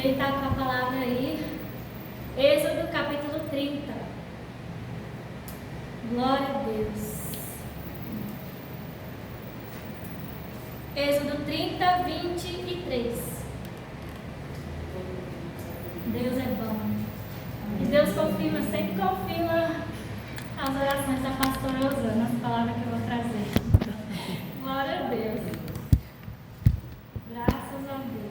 Ele está com a palavra aí. Êxodo capítulo 30. Glória a Deus. Êxodo 30, 23. Deus é bom. E Deus confirma, sempre confirma as orações da pastora Osana, as palavras que eu vou trazer. Glória a Deus. Graças a Deus.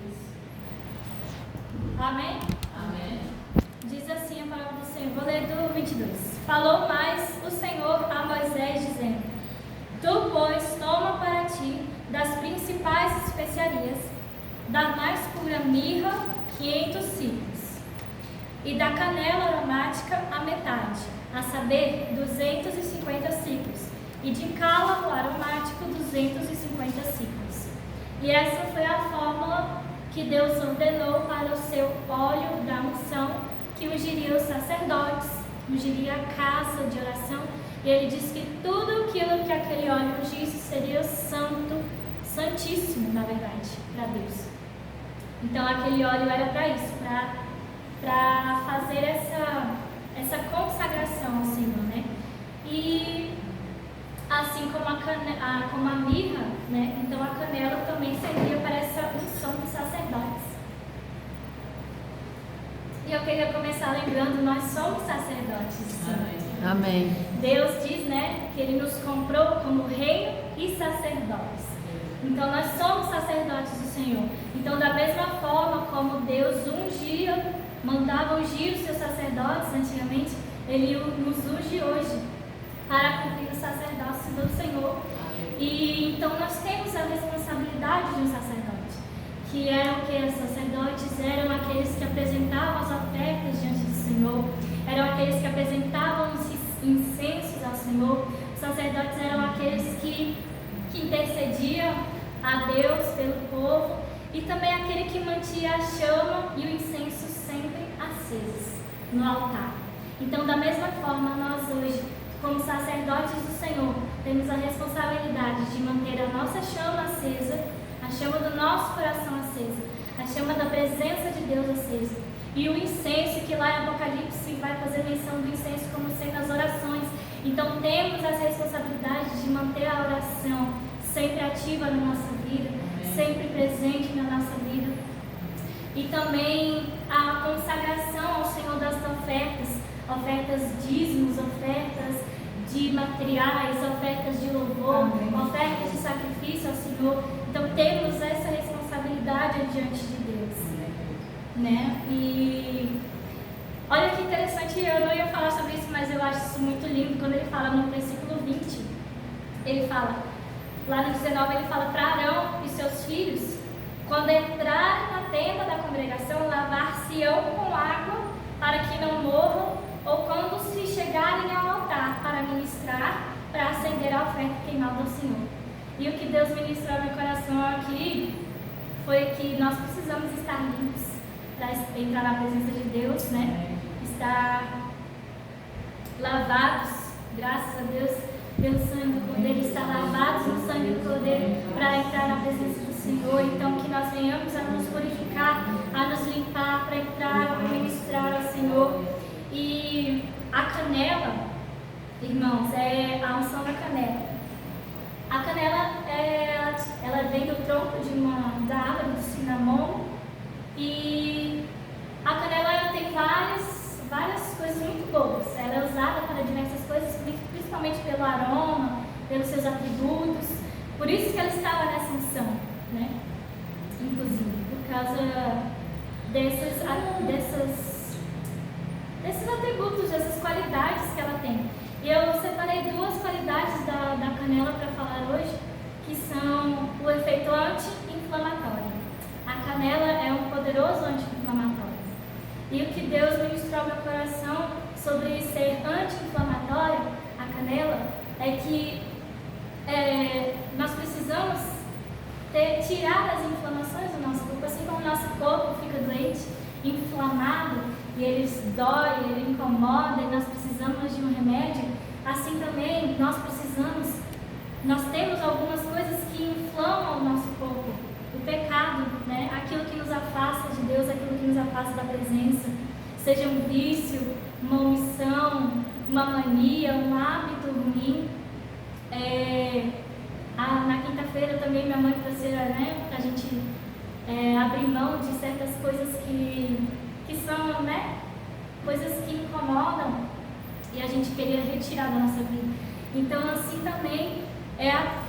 Amém? Amém. Diz assim a palavra do Senhor. Vou ler do 22. Falou mais o Senhor a Moisés, dizendo: Tu, pois, toma para ti das principais especiarias, da mais pura mirra, 500 ciclos, e da canela aromática a metade, a saber, 250 ciclos, e de cálamo aromático 250 ciclos. E essa foi a fórmula que Deus ordenou para o seu óleo da unção, que ungiria os sacerdotes, ungiria a casa de oração. E ele disse que tudo aquilo que aquele óleo ungisse seria santo, santíssimo, na verdade, para Deus. Então aquele óleo era para isso, para fazer essa consagração ao Senhor, né? E assim como a mirra, né? Então a canela também servia para essa unção dos sacerdotes. E eu queria começar lembrando, nós somos sacerdotes. Amém. Deus diz, né, que Ele nos comprou como reino e sacerdotes. Então nós somos sacerdotes do Senhor. Então da mesma forma como Deus ungia, mandava ungir os seus sacerdotes antigamente, Ele nos unge hoje para cumprir o sacerdócio do Senhor. E então nós temos a responsabilidade de um sacerdote, que eram o que? Os sacerdotes eram aqueles que apresentavam as ofertas diante do Senhor, eram aqueles que apresentavam os incensos ao Senhor. Os sacerdotes eram aqueles que intercediam a Deus pelo povo, e também aquele que mantinha a chama e o incenso sempre acesos no altar. Então, da mesma forma, nós hoje, como sacerdotes do Senhor, temos a responsabilidade de manter a nossa chama acesa, a chama do nosso coração acesa, a chama da presença de Deus acesa. E o incenso, que lá em Apocalipse vai fazer menção do incenso como sendo as orações. Então temos as responsabilidades de manter a oração sempre ativa na nossa vida, sempre presente na nossa vida. E também a consagração ao Senhor das ofertas dízimos, ofertas de materiais, ofertas de louvor, ofertas de sacrifício ao Senhor. Então temos essa responsabilidade diante de Deus, né? E olha que interessante, eu não ia falar sobre isso, mas eu acho isso muito lindo quando ele fala no versículo 20. Ele fala, lá no 19, ele fala para Arão e seus filhos: quando entrarem na tenda da congregação, lavar-se-ão com água para que não morram, ou quando se chegarem ao altar para ministrar, para acender a oferta queimada ao Senhor. E o que Deus ministrou no meu coração aqui foi que nós precisamos estar limpos para entrar na presença de Deus, né? Estar lavados, graças a Deus, pelo sangue do Cordeiro, estar lavados no sangue do Cordeiro para entrar na presença do Senhor. Então que nós venhamos a nos purificar, a nos limpar para entrar, para ministrar ao Senhor. E a canela, irmãos, é a unção da canela. A canela, ela vem do tronco da árvore do cinnamon. E a canela, ela tem várias coisas muito boas. Ela é usada para diversas coisas, principalmente pelo aroma, pelos seus atributos. Por isso que ela estava nessa unção, né? Inclusive, por causa desses atributos, dessas qualidades que ela tem. E eu separei duas qualidades da canela para falar hoje, que são o efeito anti-inflamatório. A canela é um poderoso anti-inflamatório. E o que Deus ministrou ao meu coração sobre ser anti-inflamatório, a canela, é que nós precisamos tirar as inflamações do nosso corpo. Assim como o nosso corpo fica doente, inflamado, e ele dói, ele incomoda, e nós precisamos de um remédio, assim também nós temos algumas coisas que inflamam o nosso corpo. O pecado, né? Aquilo que nos afasta de Deus, aquilo que nos afasta da presença, seja um vício, uma omissão, uma mania, um hábito ruim. Na quinta-feira também minha mãe trouxe, né, pra gente abrir mão de certas coisas que são, né, coisas que incomodam e a gente queria retirar da nossa vida. Então assim também é a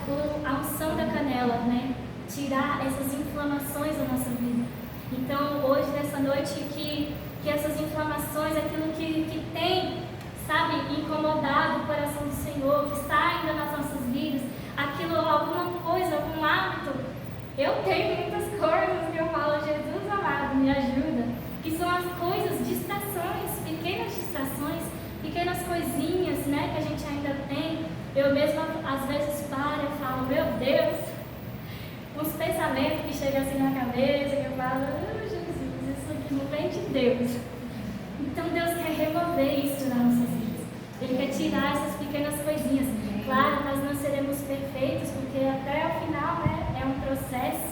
unção da canela, né? Tirar essas inflamações da nossa vida. Então hoje, nessa noite, que essas inflamações, aquilo que tem, sabe, incomodado o coração do Senhor, que está ainda nas nossas vidas, aquilo, alguma coisa, algum hábito. Eu tenho muitas coisas que eu falo, Jesus amado, me ajuda, que são as coisas, distrações, pequenas coisinhas, né, que a gente ainda tem. Eu mesma às vezes paro e falo, meu Deus, uns pensamentos que chegam assim na cabeça, que eu falo, Jesus, isso aqui não vem de Deus. Então Deus quer remover isso das nossas vidas. Ele quer tirar essas pequenas coisinhas. Claro, nós não seremos perfeitos, porque até o final, né, é um processo.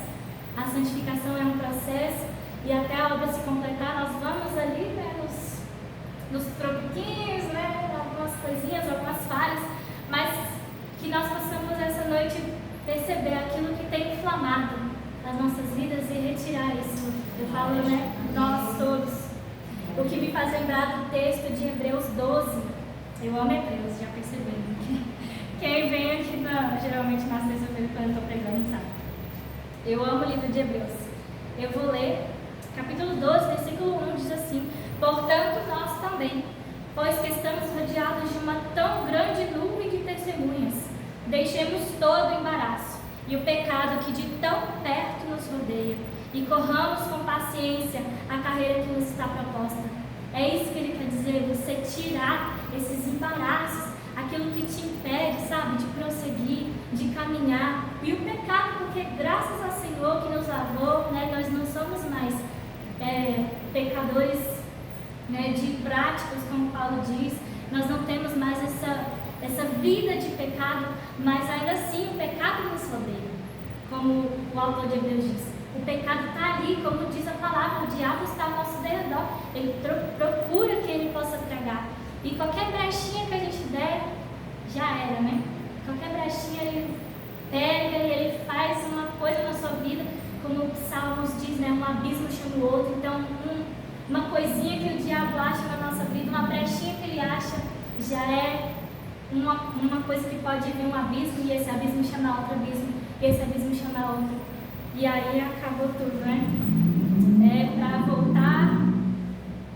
A santificação é um processo. E até a obra se completar, nós vamos ali, né, nos tropequinhos, né, algumas coisinhas, algumas falhas, mas que nós possamos essa noite perceber aquilo que tem inflamado as nossas vidas e retirar isso. Eu falo, né, nós todos. O que me faz lembrar do texto de Hebreus 12. Eu amo Hebreus, já perceberam. Quem vem aqui geralmente na sexta-feira quando eu estou pregando, sabe? Eu amo o livro de Hebreus. Eu vou ler capítulo 12, versículo 1, diz assim: portanto, nós também, pois que estamos rodeados de uma tão grande nuvem de testemunhas, deixemos todo o embaraço e o pecado que de tão perto nos rodeia, e corramos com paciência a carreira que nos está proposta. É isso que ele quer dizer, você tirar esses embaraços, aquilo que te impede, sabe, de prosseguir, de caminhar. E o pecado, porque graças ao Senhor que nos lavou, né, nós não somos mais pecadores, né, de práticas, como Paulo diz. Nós não temos mais essa vida de pecado, mas ainda assim o pecado nos rodeia, como o autor de Hebreus diz. O pecado está ali, como diz a palavra, o diabo está ao nosso redor. Ele procura que ele possa tragar. E qualquer brechinha que a gente der, já era, né? Qualquer brechinha ele pega e ele faz uma coisa na sua vida, como o Salmos diz, né? Um abismo chama o outro. Então, uma coisinha que o diabo acha na nossa vida, uma brechinha que ele acha, já é uma coisa que pode vir um abismo, e esse abismo chama outro abismo, e esse abismo chama outro. E aí acabou tudo, né?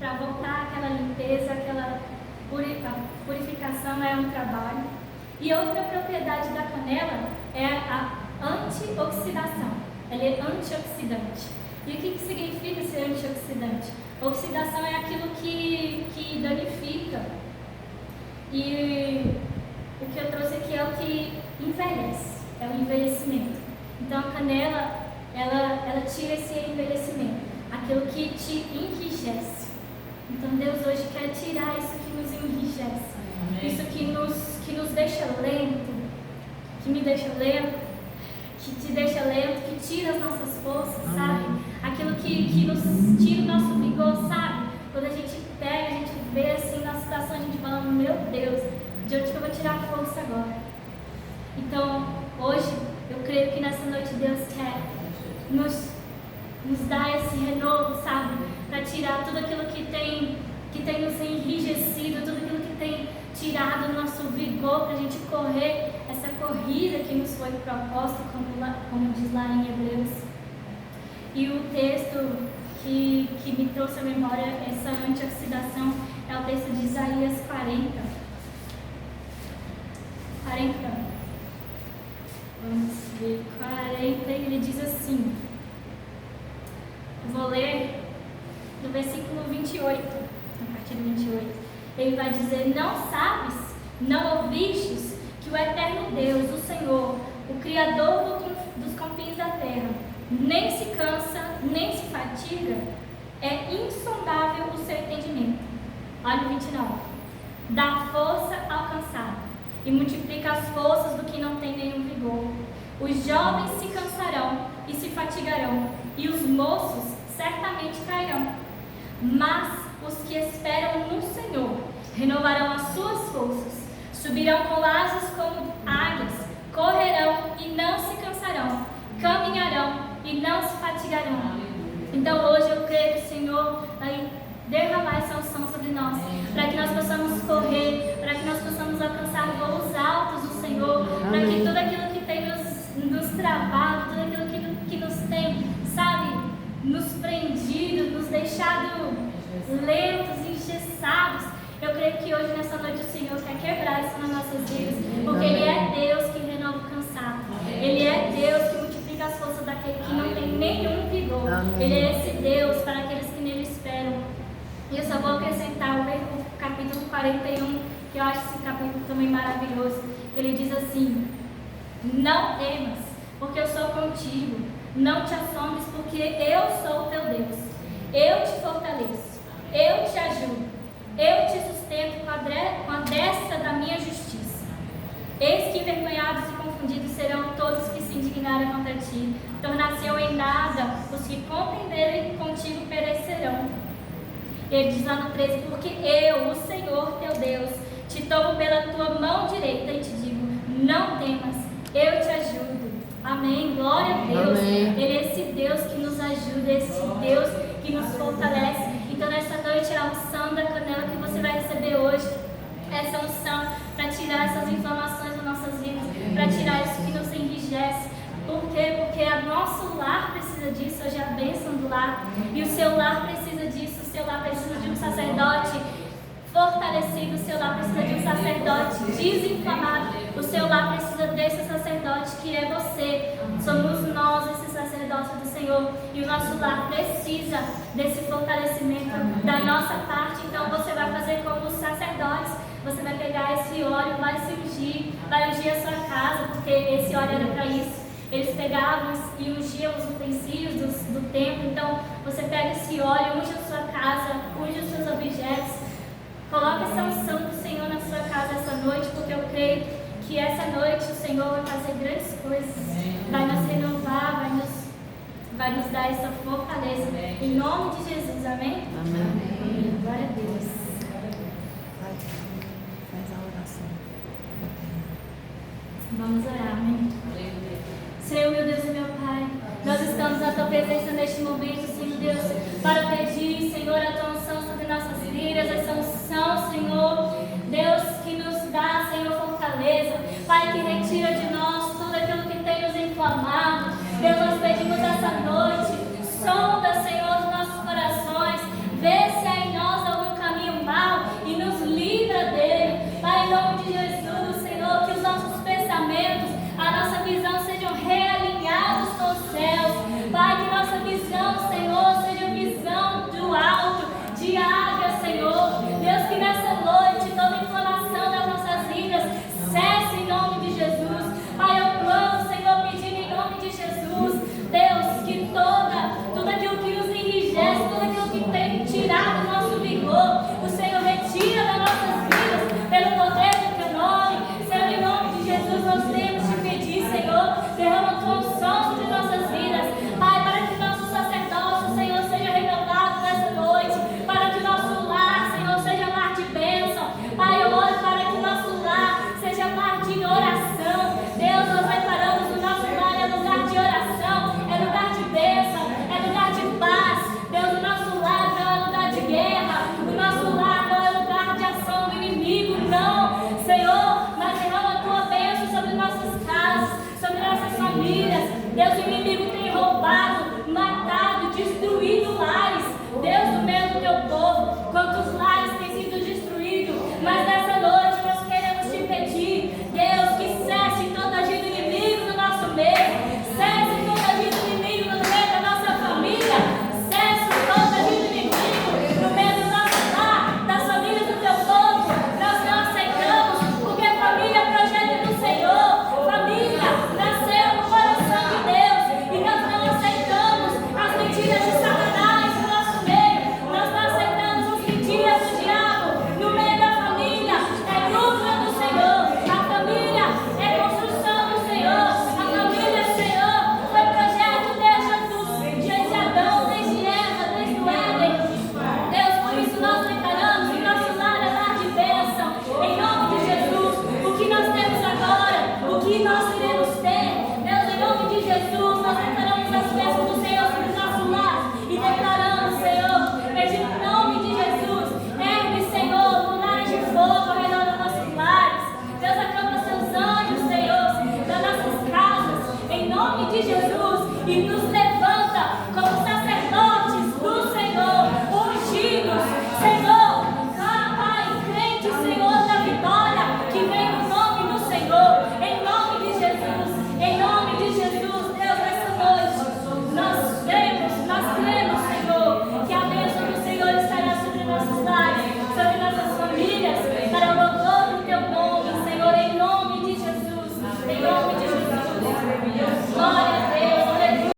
Para voltar aquela limpeza, aquela purificação é um trabalho. E outra propriedade da canela é a antioxidação. Ela é antioxidante. E o que significa ser antioxidante? Oxidação é aquilo que danifica. E o que eu trouxe aqui é o que envelhece, é o envelhecimento. Então a canela, ela tira esse envelhecimento, aquilo que te enrijece. Então Deus hoje quer tirar isso que nos enrijece. Amém. Isso que nos deixa lento, que me deixa lento, que te deixa lento, que tira as nossas forças, amém, sabe? Aquilo que nos tira o nosso vigor, sabe? Quando a gente pega, a gente vê assim na situação, a gente fala, meu Deus, de onde que eu vou tirar a força agora? Então, hoje, eu creio que nessa noite Deus quer nos dar esse renovo, sabe? Para tirar tudo aquilo que tem nos enrijecido, tudo aquilo que tem tirado o nosso vigor para a gente correr essa corrida que nos foi proposta, como diz lá em Hebreus. E o texto que me trouxe à memória essa antioxidação é o texto de Isaías 40. Vamos ver, 40, ele diz assim, vou ler no versículo 28, a partir do 28, ele vai dizer, não sabes, não ouvistes, que o eterno Deus, o Senhor, o Criador dos confins da terra, nem se cansa, nem se fatiga, é insondável o seu entendimento. Olha o 29, dá força ao cansado, e multiplica as forças do que não tem nenhum vigor. Os jovens se cansarão, e se fatigarão, e os moços certamente cairão. Mas os que esperam no Senhor renovarão as suas forças, subirão com asas como águias, correrão e não se cansarão, caminharão e não se fatigarão. Então hoje eu creio que o Senhor vai derramar essa unção sobre nós, para que nós possamos correr, para que nós possamos alcançar voos altos do Senhor, para que tudo aquilo que tem nos travado, tudo aquilo que nos tem, sabe, nos prendido, nos deixado lentos, engessados, eu creio que hoje nessa noite o Senhor quer quebrar isso nas nossas vidas, porque Ele é Deus que renova o cansado, Ele é Deus que multiplica as forças daquele que não tem nenhum vigor. Ele é esse Deus para aqueles que nele esperam. E eu só vou acrescentar o capítulo 41, que eu acho esse capítulo também maravilhoso. Ele diz assim: não temas, porque eu sou contigo. Não te assombres, porque eu sou o teu Deus. Eu te fortaleço, eu te ajudo, eu te sustento com a destra da minha justiça. Eis que envergonhados e confundidos serão todos que se indignaram contra ti. Tornar-se-ão em nada os que compreenderem contigo perecerão. Ele diz lá no 13: porque eu, o Senhor teu Deus, te tomo pela tua mão direita e te digo: não temas, eu te ajudo. Amém, glória a Deus. Amém. Ele é esse Deus que nos ajuda, esse Deus que nos fortalece. Então nessa noite a unção da canela que você vai receber hoje, essa unção para tirar essas inflamações das nossas vidas, para tirar isso que nos enrijece. Por quê? Porque o nosso lar precisa disso, hoje é a bênção do lar. E o seu lar precisa disso, o seu lar precisa de um sacerdote fortalecido, o seu lar precisa de um sacerdote desinflamado, o seu lar precisa desse sacerdote que é você. Somos nós esse sacerdote do Senhor, e o nosso lar precisa desse fortalecimento da nossa parte. Então você vai fazer como os sacerdotes, você vai pegar esse óleo, vai ungir a sua casa, porque esse óleo era para isso. Eles pegavam e ungiam os utensílios do templo. Então você pega esse óleo, unge a sua casa, unge os seus objetos. Coloque essa unção do Senhor na sua casa essa noite, porque eu creio que essa noite o Senhor vai fazer grandes coisas, vai nos renovar, vai nos dar essa fortaleza. Em nome de Jesus, amém? Amém. Glória a Deus. Faz a oração. Vamos orar, amém? Senhor, meu Deus e meu Pai, nós estamos na tua presença neste momento, Senhor Deus, para pedir, Senhor, a tua unção sobre nossas vidas, essa unção, Senhor, Deus, que nos dá, Senhor, fortaleza, Pai, que retira de nós tudo aquilo que tem nos inflamado. Deus, nós pedimos essa noite, sonda, Senhor, os nossos corações, vê se há em nós algum caminho mau e nos livra dele. Pai, em nome de Jesus, Senhor, que os nossos pensamentos, a nossa visão sejam realinhados com os céus. Pai, que nossa visão, Senhor, seja visão do alto, de águia, Senhor. Deus, que nessa noite toda inflamação das nossas vidas cesse em nome de Jesus. Pai, eu clamo, Senhor, pedindo em nome de Jesus, Deus, que tudo aquilo que nos enrijece, tudo aquilo que tem tirado o nosso vigor, o Senhor retira das nossas vidas, pelo poder do teu nome. Senhor, em nome de Jesus, nós temos te pedir, Senhor, derrama a tua unção sobre nossas vidas, Pai, para que nosso sacerdócio, Senhor, seja renovado nessa noite, para que nosso lar, Senhor, seja lar de bênção. Pai, eu oro para que nosso lar seja lar de oração. Deus, nós declaramos o nosso lar é lugar de oração, é lugar de bênção, é lugar de paz. Deus, o nosso lar não é lugar de guerra, o nosso lar não é lugar de ação do inimigo, não, Senhor, mas derrama a tua bênção sobre nossas casas, sobre nossas famílias. Deus, o inimigo tem roubado, matado, destruído lares. Deus, no meio do teu povo, quantos lares têm sido destruídos, mas nessa noite nós queremos te pedir, Deus, que cesse todo agir do inimigo no nosso meio, cesse todo agir do inimigo no meio da nossa família, cesse todo agir do inimigo no meio do nosso lar, das famílias do teu povo. Nós não aceitamos, porque a família é projeto do Senhor, família nasceu no coração de Deus, e nós não aceitamos as mentiras de Satanás. de Jesus, nós declaramos as bênçãos do Senhor sobre o nosso lar e declaramos, Senhor, pedindo em nome de Jesus, ergue, Senhor, lugares de fogo ao redor dos nossos lares. Deus, acampa seus anjos, Senhor, das nossas casas, em nome de Jesus, e nos